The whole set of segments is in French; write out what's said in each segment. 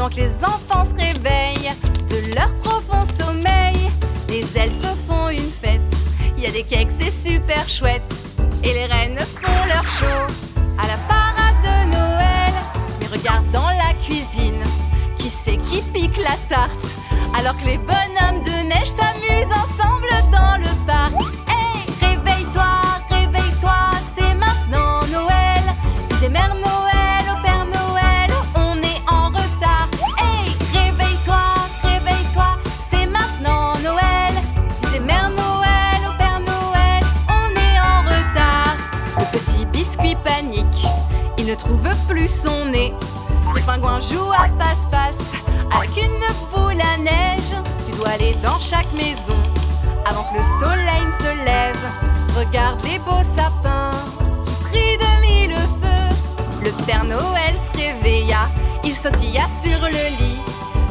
Avant que les enfants se réveillent de leur profond sommeil, les elfes font une fête. Il y a des cakes, c'est super chouette. Et les reines font leur show à la parade de Noël. Mais regarde dans la cuisine, qui c'est qui pique la tarte? Alors que les bonhommes de neige s'amusent ensemble dans le parc. Hey, réveille-toi, réveille-toi, c'est maintenant Noël. Disait Mère Noël au Père Noël, on est en retard. Hey, réveille-toi, réveille-toi, c'est maintenant Noël. Disait Mère Noël au Père Noël, on est en retard. Le petit biscuit panique, il ne trouve plus son nez. Le pingouin joue à passe-passe avec une boule à neige. Tu dois aller dans chaque maison avant que le soleil ne se lève. Regarde les beaux sapins qui brillent de mille feux. Le Père Noël se réveilla, il sautilla sur le lit,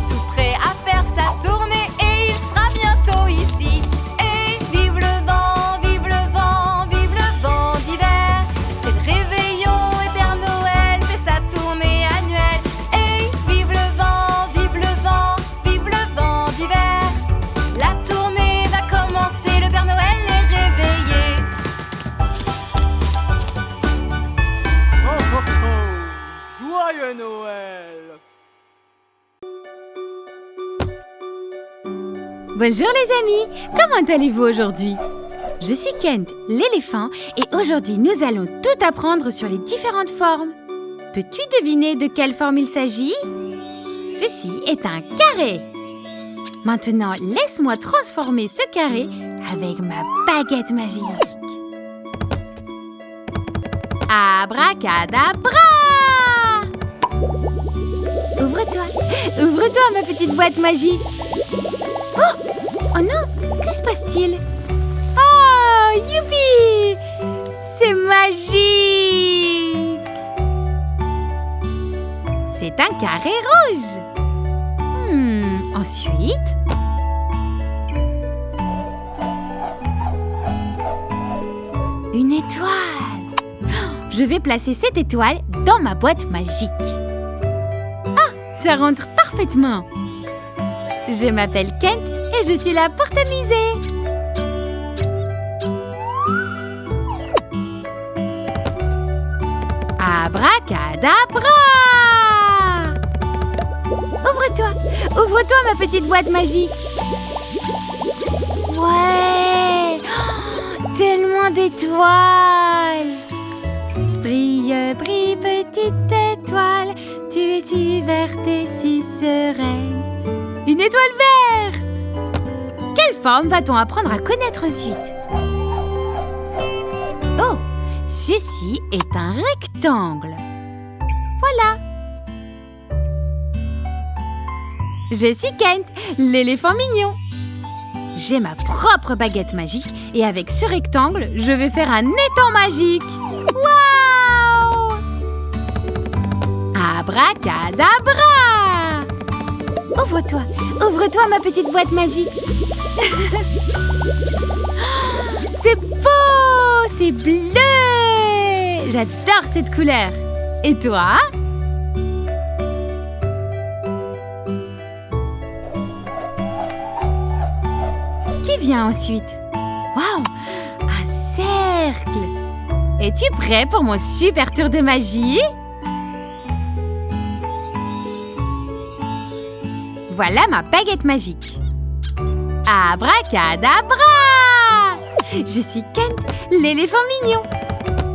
tout prêt à faire sa tournée, et il sera bientôt ici. Et vive le vent, vive le vent, vive le vent d'hiver. C'est le réveillon et Père Noël fait sa tournée annuelle. Et vive le vent, vive le vent, vive le vent d'hiver. La tournée va commencer, le Père Noël est réveillé. Oh oh oh! Joyeux Noël! Bonjour les amis, comment allez-vous aujourd'hui? Je suis Kent, l'éléphant, et aujourd'hui nous allons tout apprendre sur les différentes formes. Peux-tu deviner de quelle forme il s'agit? Ceci est un carré. Maintenant, laisse-moi transformer ce carré avec ma baguette magique. Abracadabra! Ouvre-toi, ouvre-toi ma petite boîte magique. Oh non, que se passe-t-il? Oh, youpi! C'est magique! C'est un carré rouge. Ensuite... une étoile. Je vais placer cette étoile dans ma boîte magique. Ah, ça rentre parfaitement. Je m'appelle Kent et je suis là pour t'amuser. Abracadabra! Ouvre-toi, ouvre-toi ma petite boîte magique. Ouais, oh, tellement d'étoiles. Brille, brille petite étoile, tu es si verte et si sereine. Une étoile verte! Quelle forme va-t-on apprendre à connaître ensuite? Oh, ceci est un rectangle. Voilà. Je suis Kent, l'éléphant mignon. J'ai ma propre baguette magique et avec ce rectangle, je vais faire un étang magique. Waouh! Abracadabra! Ouvre-toi, ouvre-toi ma petite boîte magique. C'est beau, c'est bleu. J'adore cette couleur. Et toi? Qui vient ensuite? Waouh, un cercle. Es-tu prêt pour mon super tour de magie? Voilà ma baguette magique. Abracadabra! Je suis Kent, l'éléphant mignon.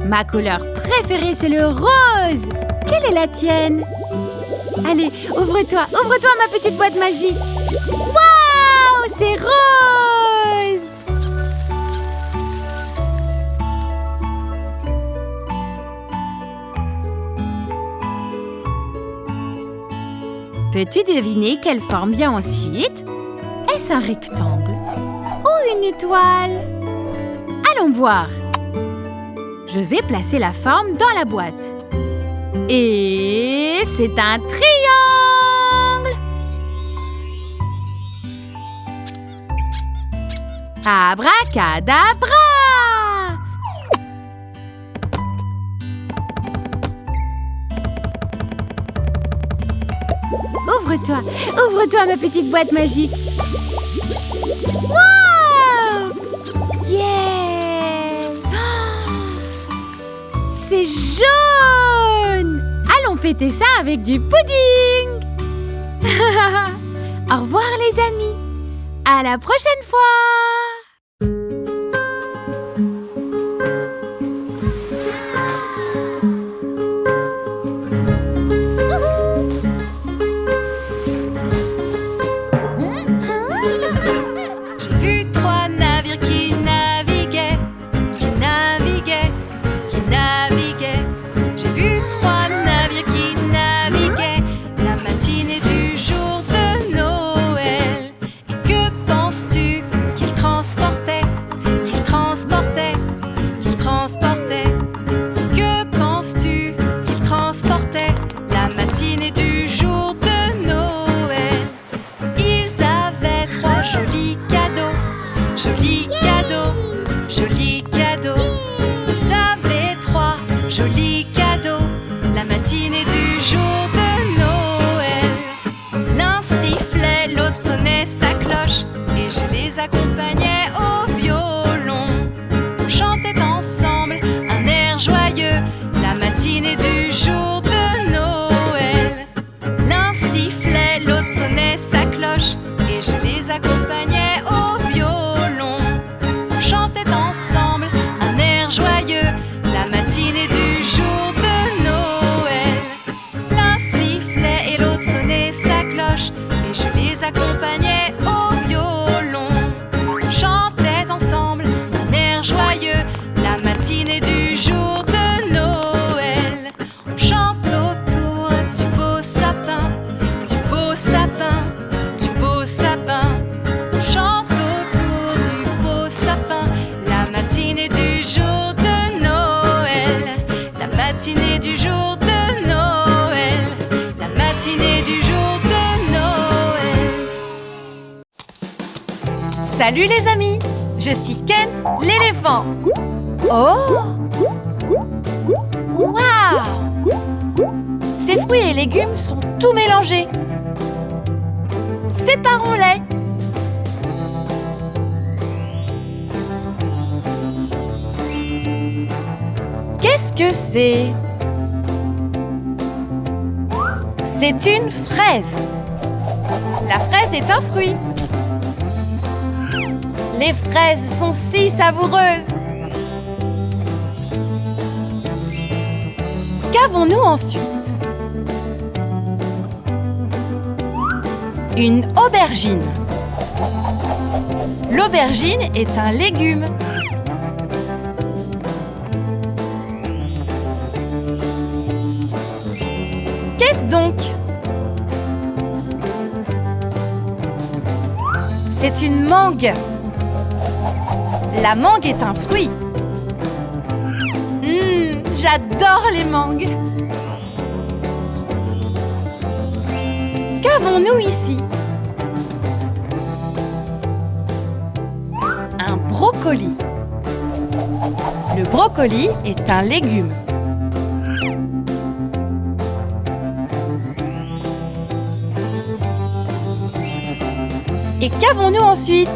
Ma couleur préférée, c'est le rose. Quelle est la tienne? Allez, ouvre-toi, ouvre-toi ma petite boîte magique. Waouh, c'est rose! Peux-tu deviner quelle forme vient ensuite? Est-ce un rectangle ou une étoile? Allons voir. Je vais placer la forme dans la boîte. Et c'est un triangle! Abracadabra! Ouvre-toi, ouvre-toi ma petite boîte magique. Wow! Yeah! Oh, c'est jaune! Allons fêter ça avec du pudding! Au revoir les amis! À la prochaine fois! Accompagnait au violon. On chantait ensemble un air joyeux, la matinée du jour de Noël. L'un sifflait, l'autre sonnait sa cloche, et je les accompagnais au violon. On chantait ensemble un air joyeux, la matinée du jour de Noël. L'un sifflait et l'autre sonnait sa cloche, et je les accompagnais au violon. La matinée du jour de Noël. On chante autour du beau sapin, du beau sapin, du beau sapin. On chante autour du beau sapin. La matinée du jour de Noël. La matinée du jour de Noël. La matinée du jour de Noël. Salut les amis! Je suis Kent, l'éléphant. Oh! Waouh! Ces fruits et légumes sont tout mélangés. Séparons-les. Qu'est-ce que c'est? C'est une fraise. La fraise est un fruit. Les fraises sont si savoureuses. Qu'avons-nous ensuite? Une aubergine. L'aubergine est un légume. Qu'est-ce donc? C'est une mangue. La mangue est un fruit. J'adore les mangues. Qu'avons-nous ici? Un brocoli. Le brocoli est un légume. Et qu'avons-nous ensuite?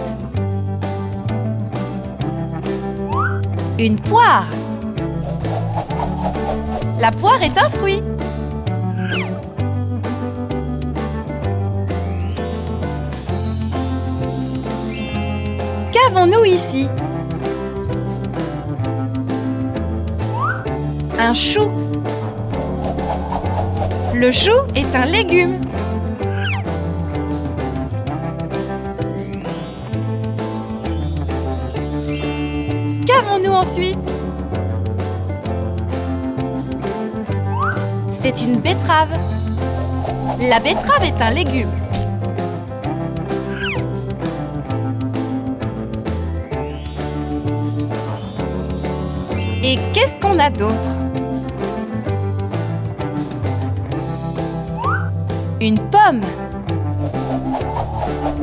Une poire. La poire est un fruit. Qu'avons-nous ici? Un chou. Le chou est un légume. Qu'avons-nous ensuite? C'est une betterave. La betterave est un légume. Et qu'est-ce qu'on a d'autre? Une pomme.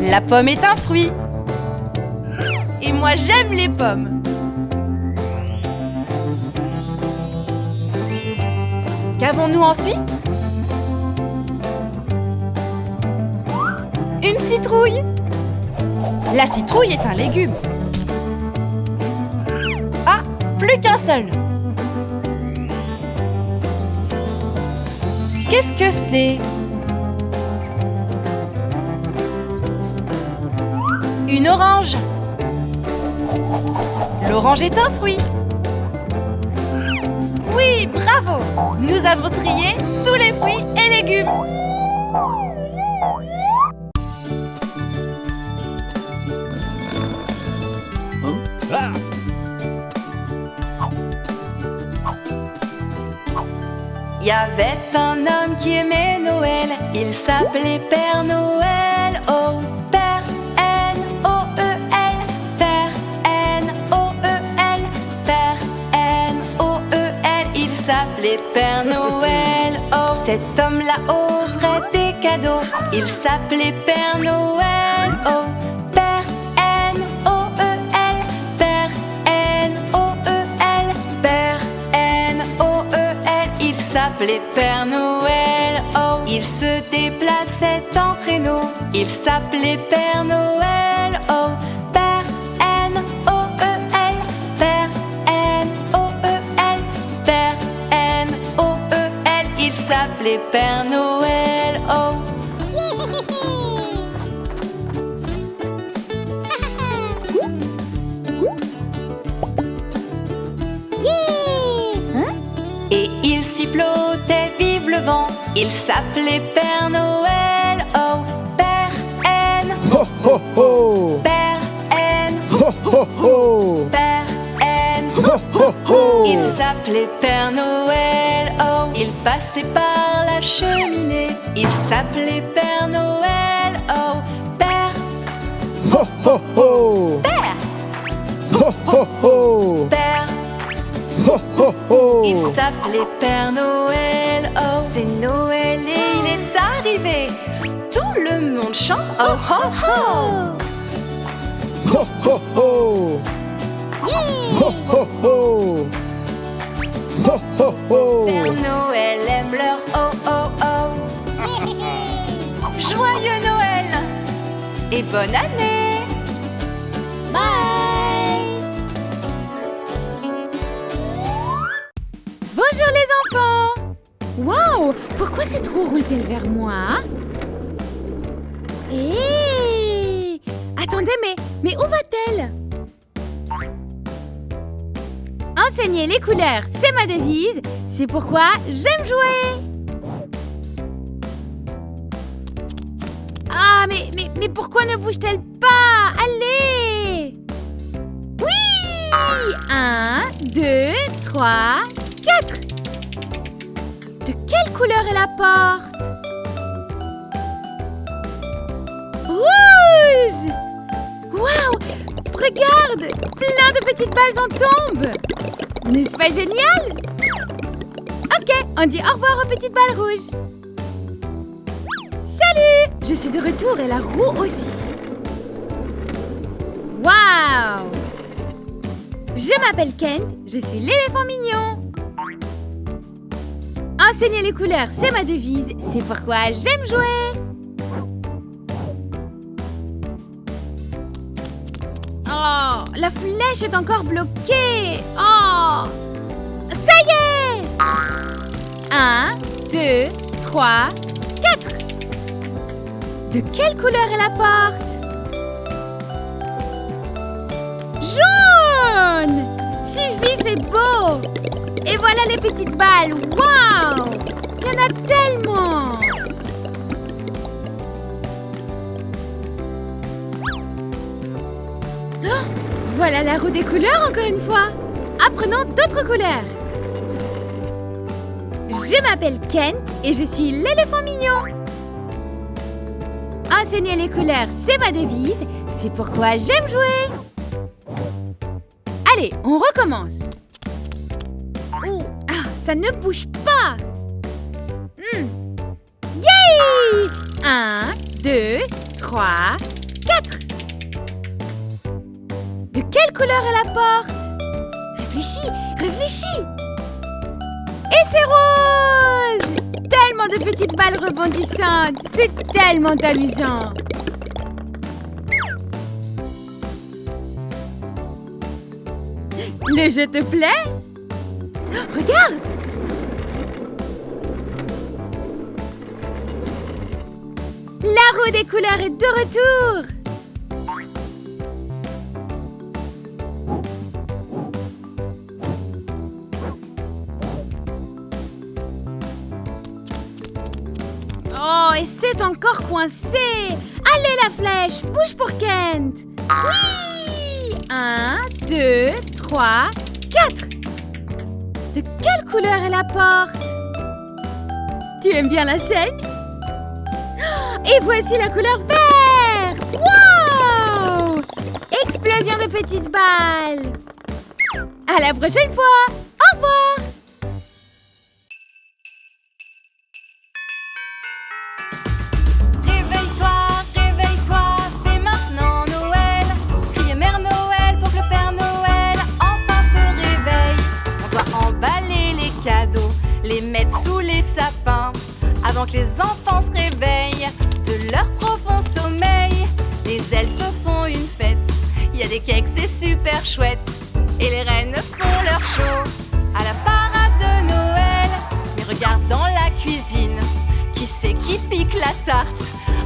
La pomme est un fruit. Et moi, j'aime les pommes. Qu'avons-nous ensuite? une citrouille. La citrouille est un légume. Ah, plus qu'un seul. Qu'est-ce que c'est? Une orange. L'orange est un fruit. Oui, bravo! Nous avons trié tous les fruits et légumes. Il y avait un homme qui aimait Noël, il s'appelait Père Noël. Oh, Père N-O-E-L, Père N-O-E-L, Père N-O-E-L, il s'appelait Père Noël. Oh, cet homme-là offrait des cadeaux, il s'appelait Père Noël. Oh, Père N-O-E-L, Père N-O-E-L, Père N-O-E-L, il s'appelait Père Noël. Oh, il se déplaçait en traîneau, il s'appelait Père Noël. Oh, Père N-O-E-L, Père N-O-E-L, Père N-O-E-L, il s'appelait Père Noël. Oh. Et il sifflotait vive le vent, il s'appelait Père Noël. Oh, Père N, Ho ho ho! Père N, Ho ho ho! Père N, Ho ho ho! il s'appelait Père Noël. Oh, il passait par la cheminée, il s'appelait Père Noël. Oh, Père, Ho ho ho! Père, Ho ho ho! Père, Ho ho ho! il s'appelait Père Noël. Oh, c'est Noël et il est arrivé. Tout le monde chante. Oh, ho, ho! Ho ho ho! Ho ho ho! Ho ho ho! Père Noël aime leur oh oh oh. Joyeux Noël et bonne année. Bye! Bonjour les enfants! Waouh! Pourquoi cette roue roule-t-elle vers moi? Hé! Attendez, mais où va-t-elle? Enseigner les couleurs, c'est ma devise. C'est pourquoi j'aime jouer. Ah, mais pourquoi ne bouge-t-elle pas? Allez! Oui! 1, 2, 3, 4. De quelle couleur est la porte? Rouge! Waouh! Regarde! Plein de petites balles en tombent! N'est-ce pas génial? Ok, on dit au revoir aux petites balles rouges. Salut! Je suis de retour et la roue aussi. Waouh! Je m'appelle Kent, je suis l'éléphant mignon. Enseigner les couleurs, c'est ma devise, c'est pourquoi j'aime jouer. Oh, la flèche est encore bloquée. Oh, ça y est! 1, 2, 3, 4. De quelle couleur est la porte? Jaune! Si vif et beau! Et voilà les petites balles. Waouh! Il y en a tellement! Oh, voilà la roue des couleurs encore une fois. Apprenons d'autres couleurs. Je m'appelle Kent et je suis l'éléphant mignon. Enseigner les couleurs, c'est ma devise. C'est pourquoi j'aime jouer. Allez, on recommence. Ah, ça ne bouge pas. Yay! 1, 2, 3, 4. De quelle couleur est la porte? Réfléchis, réfléchis. Et c'est rose! Tellement de petites balles rebondissantes. C'est tellement amusant. Le jeu te plaît? Regarde! La roue des couleurs est de retour! Oh, et c'est encore coincé! Allez la flèche, bouge pour Kent! Oui! 1, 2, 3, 4! De quelle couleur est la porte? Tu aimes bien la scène? Et voici la couleur verte! Wow! Explosion de petites balles! À la prochaine fois! Au revoir! Réveille-toi, réveille-toi, c'est maintenant Noël. Criez Mère Noël pour que le Père Noël enfin se réveille. On doit emballer les cadeaux, les mettre sous les sapins, avant que les enfants se réveillent de leur profond sommeil. Les elfes font une fête, il y a des cakes, c'est super chouette. Et les reines font leur show à la parade de Noël. Mais regarde dans la cuisine, qui c'est qui pique la tarte,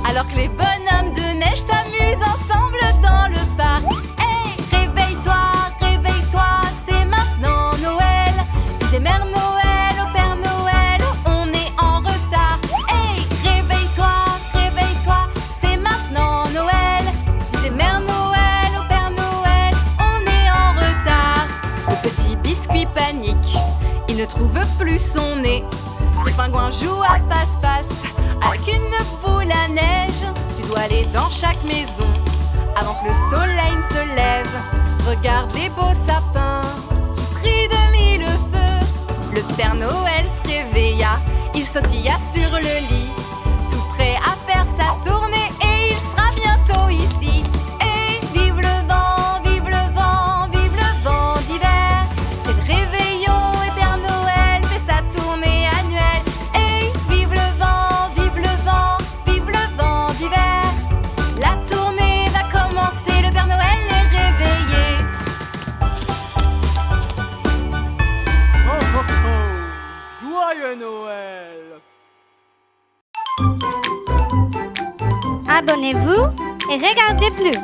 alors que les bonhommes de neige s'amusent ensemble dans le parc. Hey, réveille-toi, réveille-toi, c'est maintenant Noël. Disait Mère Noël au Père Noël, on est en retard. Hey, réveille-toi, réveille-toi, c'est maintenant Noël. Disait Mère Noël au Père Noël, on est en retard. Le petit biscuit panique, il ne trouve plus son nez. Le pingouin joue à passe-passe avec une boule à neige. Tu dois aller dans chaque maison avant que le soleil ne se lève. Regarde les beaux sapins qui brillent de mille feux. Le Père Noël se réveilla, il sautilla sur le lit, tout prêt à faire sa tournée, et il sera bientôt ici. Et vive le vent, vive le vent, vive le vent d'hiver. C'est le réveillon et Père Noël fait sa tournée annuelle. Et vive le vent, vive le vent, vive le vent d'hiver. La tournée va commencer, le Père Noël est réveillé. Ho, ho, ho! Joyeux Noël! Abonnez-vous et regardez plus.